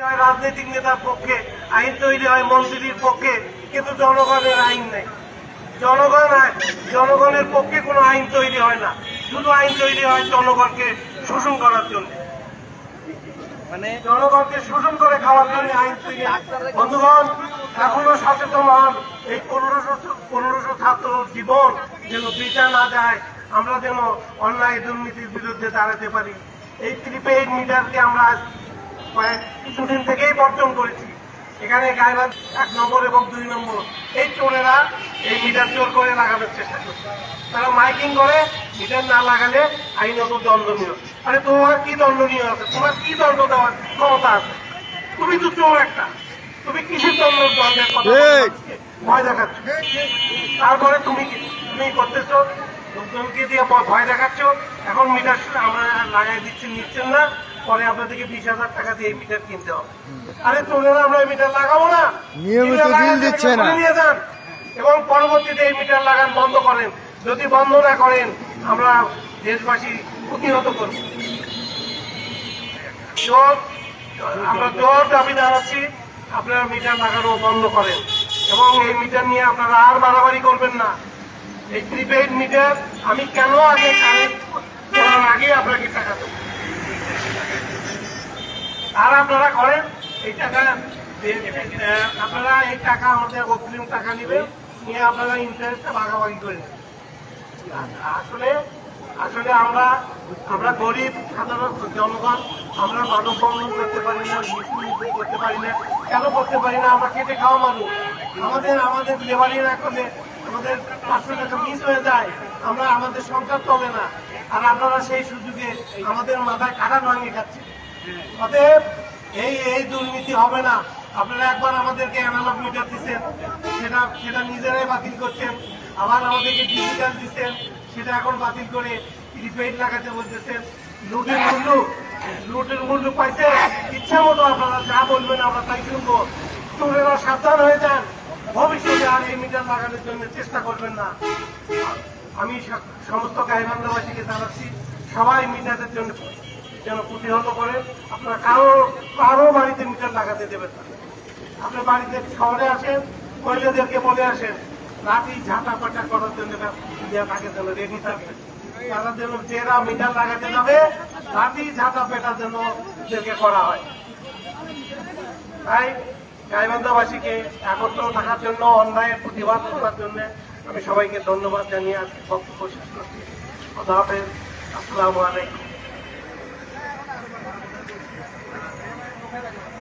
রাজনৈতিক নেতার পক্ষে আইন তৈরি হয়, মন্ত্রীর পক্ষে, কিন্তু জনগণের আইন নেই। জনগণের পক্ষে কোনো আইন তৈরি হয় না, শুধু আইন তৈরি হয় জনগণকে শোষণ করার জন্য, জনগণকে শোষণ করে খাওয়ার জন্য আইন তৈরি। বন্ধুগণ, এখনো সচেতন হন, এই 1500 ছাত্র জীবন যেন বৃথা না যায়, আমরা যেন অন্যায় দুর্নীতির বিরুদ্ধে দাঁড়াতে পারি। এই প্রিপেইড মিটারকে আমরা কিছুদিন থেকেই বর্জন করেছি। এখানে গাইবান্ধা 1 নম্বর এবং 2 নম্বর এই চোরেরা এই মিটার জোর করে লাগানোর চেষ্টা করছে। তারা মাইকিং করে মিটার না লাগালে আইনত দণ্ডনীয়। আরে তোমার কি দণ্ডনীয় আছে? তোমার কি দণ্ড দেওয়ার ক্ষমতা আছে? তুমি তো চোর একটা, তুমি কিসের দণ্ডের কথা ভয় দেখাচ্ছ? তারপরে তুমি করতেছ লোকজনকে দিয়ে ভয় দেখাচ্ছ। এখন মিটার আমরা লাগাই দিচ্ছি, নিচ্ছেন না, পরে আপনাদেরকে 20,000 টাকা দিয়ে মিটার কিনতে হবে। আরে চোরেরা আমরা মিটার লাগাবো না, নিয়মিত বিল দিচ্ছে না, নিয়ে যান এবং পরবর্তীতে এই মিটার লাগান বন্ধ করেন। যদি বন্ধ না করেন আমরা দেশবাসী প্রতিহত করব। আমরা জোর দাবি জানাচ্ছি, আপনারা মিটার লাগানো বন্ধ করেন এবং এই মিটার নিয়ে আপনারা আর বাড়াবাড়ি করবেন না। এই প্রিপেইড মিটার আমি কেন আগে কারেন্ট করার আগে আপনাকে টাকা দেব, আর আপনারা করেন এই টাকা, আপনারা এই টাকা আমাদের অগ্রিম টাকা নেবেন, নিয়ে আপনারা ইন্টারেস্টটা ভাগাভাগি করেন। আসলে আমরা গরিব সাধারণ জনগণ, আমরা মানব বন্ধন করতে পারি না, মিছিল করতে পারি না। কেন করতে পারি না? আমরা খেটে খাওয়া মানুষ, আমাদের লেবারি না করলে আমাদের 500 টাকা মিস হয়ে যায়, আমাদের সংসার চলে না। আর আপনারা সেই সুযোগে আমাদের মাথায় কাটা ভাঙিয়ে খাচ্ছেন। অতএব এই দুর্নীতি হবে না। আপনারা একবার আমাদেরকে অ্যানালগ মিটার দিচ্ছেন, সেটা নিজেরাই বাতিল করছেন, আবার আমাদেরকে ডিজিটাল দিচ্ছেন, সেটা এখন বাতিল করে প্রিপেইড লাগাতে বলতেছেন। লুটের মূল্য পাইছে, ইচ্ছা মতো আপনারা যা বলবেন আমরা তাই শুনবো। চোরেরা সাবধান হয়ে যান, ভবিষ্যতে আর এই মিটার লাগানোর জন্য চেষ্টা করবেন না। আমি সমস্ত গাইবান্ধাবাসীকে জানাচ্ছি, সবাই মিটারের জন্য যেন প্রতিহত করে। আপনারা কারো বাড়িতে মিটার লাগাতে দেবেন না। আপনার বাড়িতে শহরে আসেন, মহিলাদেরকে বলে আসেন লাঠি ঝাঁটা পাটা করার জন্য তাকে যেন রেডি থাকবে। তারা যেন যারা মিটার লাগাতে যাবে লাঠি ঝাঁটা পেটার জন্য ওদেরকে করা হয়। তাই গাইবান্ধাবাসীকে একত্র থাকার জন্য, অন্যায়ের প্রতিবাদ করার জন্য আমি সবাইকে ধন্যবাদ জানিয়ে আজকে বক্তব্য শেষ করছি। খোদা হাফেজ, আসসালামু আলাইকুম।